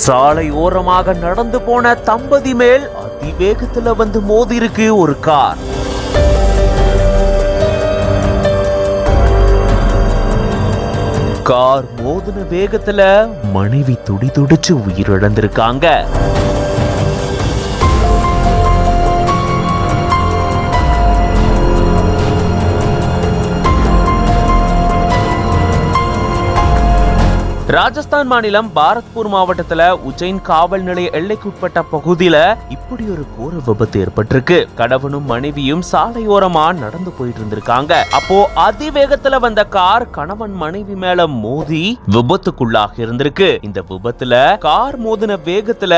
சாலை ஓரமாக நடந்து போன தம்பதி மேல் அதிவேகத்துல வந்து மோதி இருக்கு ஒரு கார். கார் மோதின வேகத்துல மனைவி துடிதுடிச்சு உயிரிழந்திருக்காங்க. ராஜஸ்தான் மாநிலம் பாரத்பூர் மாவட்டத்துல உஜ்ஜைன் காவல் நிலைய எல்லைக்குட்பட்ட பகுதியில இப்படி ஒரு கோர விபத்து ஏற்பட்டிருக்கு. கணவனும் மனைவியும் சாலையோரமா நடந்து போயிட்டு இருந்திருக்காங்க. அப்போ அதிவேகத்துல வந்த கார் கணவன் மனைவி மேல மோதி விபத்துக்குள்ளாக இருந்திருக்கு. இந்த விபத்துல கார் மோதின வேகத்துல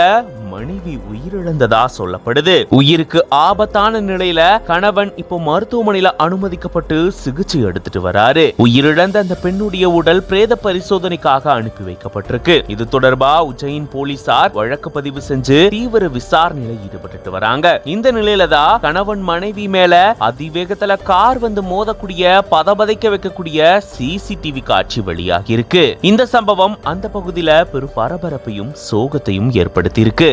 மனைவி உயிரிழந்ததா சொல்லப்படுது. உயிருக்கு ஆபத்தான நிலையில கணவன் இப்போ மருத்துவமனையில அனுமதிக்கப்பட்டு சிகிச்சை எடுத்துட்டு வராரு. உயிரிழந்த அந்த பெண்ணுடைய உடல் பிரேத பரிசோதனைக்காக அனுப்பி வைக்கப்பட்டிருக்கு. இது தொடர்பா உஜ்ஜைன் போலீசார் வழக்கு பதிவு செஞ்சு தீவிர விசாரணையில ஈடுபட்டு வராங்க. இந்த நிலையில தான் கணவன் மனைவி மேல அதிவேகத்துல கார் வந்து மோதக்கூடிய பதபதைக்க வைக்கக்கூடிய சிசிடிவி காட்சி வெளியாகி இருக்கு. இந்த சம்பவம் அந்த பகுதியில பெரும் பரபரப்பையும் சோகத்தையும் ஏற்படுத்தி இருக்கு.